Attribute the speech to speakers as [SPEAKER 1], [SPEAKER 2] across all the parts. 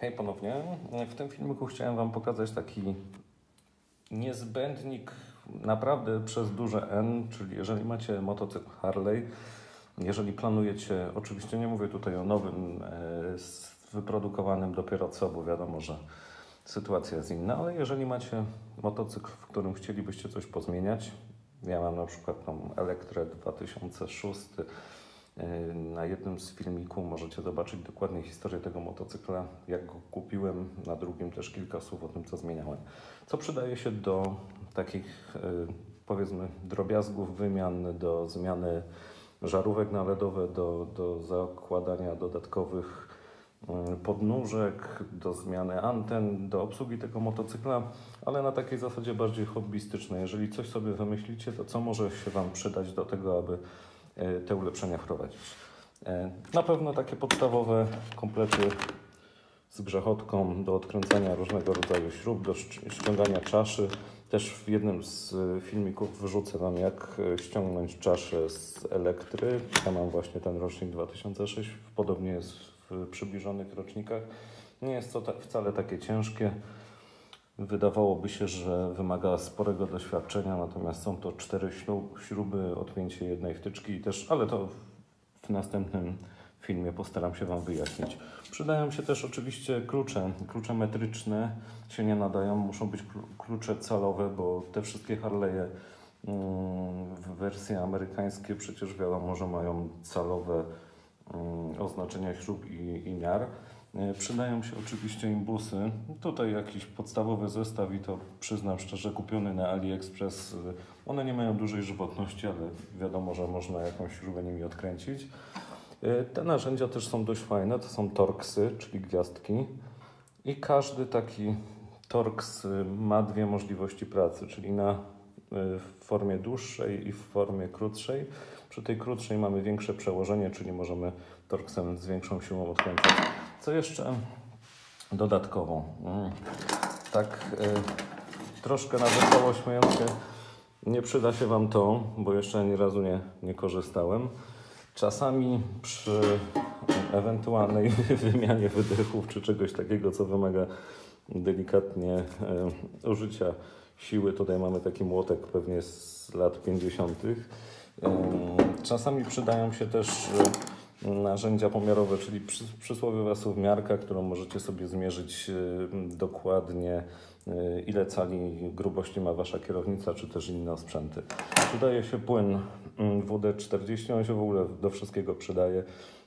[SPEAKER 1] Hej ponownie. W tym filmiku chciałem Wam pokazać taki niezbędnik naprawdę przez duże N, czyli jeżeli macie motocykl Harley, jeżeli planujecie, oczywiście nie mówię tutaj o nowym, wyprodukowanym dopiero co, bo wiadomo, że sytuacja jest inna, ale jeżeli macie motocykl, w którym chcielibyście coś pozmieniać, ja mam na przykład tą Elektrę 2006. Na jednym z filmików możecie zobaczyć dokładnie historię tego motocykla, jak go kupiłem, na drugim też kilka słów o tym, co zmieniałem. Co przydaje się do takich, powiedzmy, drobiazgów, wymian, do zmiany żarówek na LEDowe, do zakładania dodatkowych podnóżek, do zmiany anten, do obsługi tego motocykla, ale na takiej zasadzie bardziej hobbystycznej. Jeżeli coś sobie wymyślicie, to co może się Wam przydać do tego, aby te ulepszenia wprowadzić. Na pewno takie podstawowe komplety z grzechotką do odkręcania różnego rodzaju śrub, do ściągania czaszy. Też w jednym z filmików wrzucę Wam, jak ściągnąć czaszę z Elektry. Ja mam właśnie ten rocznik 2006, podobnie jest w przybliżonych rocznikach. Nie jest to wcale takie ciężkie. Wydawałoby się, że wymaga sporego doświadczenia, natomiast są to 4 śruby, odpięcie jednej wtyczki też, ale to w następnym filmie postaram się Wam wyjaśnić. Przydają się też oczywiście klucze. Klucze metryczne się nie nadają, muszą być klucze calowe, bo te wszystkie Harley'e w wersji amerykańskiej przecież wiadomo, że mają calowe oznaczenia śrub i miar. Przydają się oczywiście imbusy. Tutaj jakiś podstawowy zestaw i to przyznam szczerze kupiony na AliExpress. One nie mają dużej żywotności, ale wiadomo, że można jakąś śrubę nimi odkręcić. Te narzędzia też są dość fajne. To są torksy, czyli gwiazdki. I każdy taki torks ma dwie możliwości pracy, czyli w formie dłuższej i w formie krótszej. Przy tej krótszej mamy większe przełożenie, czyli możemy torksem z większą siłą odkręcać. Co jeszcze dodatkowo? Tak troszkę na wesoło śmiejąc się, nie przyda się Wam to, bo jeszcze ani razu nie korzystałem. Czasami przy ewentualnej wymianie wydechów czy czegoś takiego, co wymaga delikatnie użycia siły, tutaj mamy taki młotek pewnie z lat 50. Czasami przydają się też narzędzia pomiarowe, czyli przysłowiowa suwmiarka, którą możecie sobie zmierzyć dokładnie, ile cali grubości ma Wasza kierownica, czy też inne sprzęty. Przydaje się płyn WD-40, on się w ogóle do wszystkiego przydaje,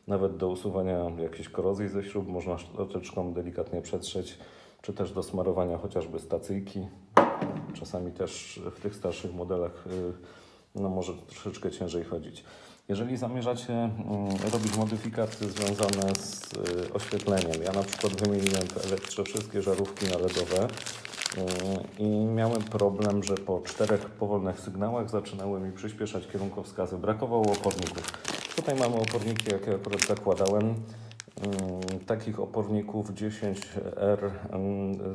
[SPEAKER 1] nawet do usuwania jakiejś korozji ze śrub, można szczoteczką delikatnie przetrzeć, czy też do smarowania chociażby stacyjki. Czasami też w tych starszych modelach może troszeczkę ciężej chodzić. Jeżeli zamierzacie robić modyfikacje związane z oświetleniem, ja na przykład wymieniłem w Elektrze wszystkie żarówki na LEDowe i miałem problem, że po 4 powolnych sygnałach zaczynały mi przyspieszać kierunkowskazy. Brakowało oporników. Tutaj mamy oporniki, jakie akurat zakładałem. Takich oporników 10R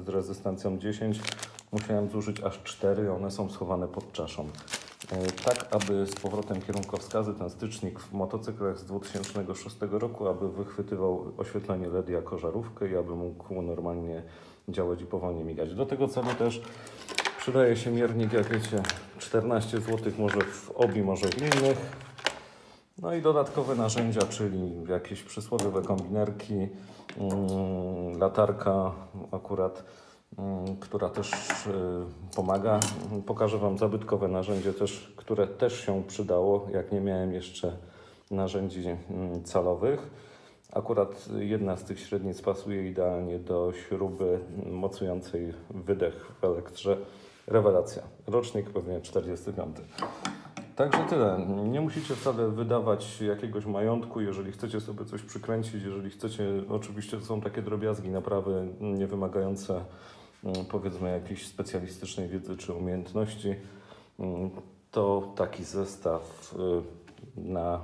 [SPEAKER 1] z rezystancją 10 musiałem zużyć aż 4, one są schowane pod czaszą. Tak, aby z powrotem kierunkowskazy, ten stycznik w motocyklach z 2006 roku, aby wychwytywał oświetlenie LED jako żarówkę i aby mógł normalnie działać i powolnie migać. Do tego celu też przydaje się miernik, jak wiecie, 14 zł, może w OBI, może w innych. No i dodatkowe narzędzia, czyli jakieś przysłowiowe kombinerki, latarka akurat, która też pomaga. Pokażę Wam zabytkowe narzędzie też, które też się przydało, jak nie miałem jeszcze narzędzi calowych. Akurat jedna z tych średnic pasuje idealnie do śruby mocującej wydech w Elektrze. Rewelacja. Rocznik pewnie 45. Także tyle. Nie musicie wcale wydawać jakiegoś majątku, jeżeli chcecie sobie coś przykręcić, jeżeli chcecie, oczywiście to są takie drobiazgi, naprawy nie wymagające powiedzmy jakiejś specjalistycznej wiedzy czy umiejętności, to taki zestaw na,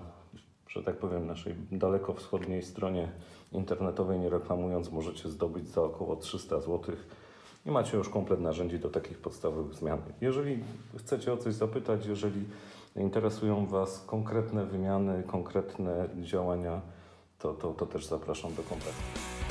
[SPEAKER 1] że tak powiem, naszej dalekowschodniej stronie internetowej, nie reklamując, możecie zdobyć za około 300 zł i macie już komplet narzędzi do takich podstawowych zmian. Jeżeli chcecie o coś zapytać, jeżeli interesują Was konkretne wymiany, konkretne działania, to też zapraszam do kontaktu.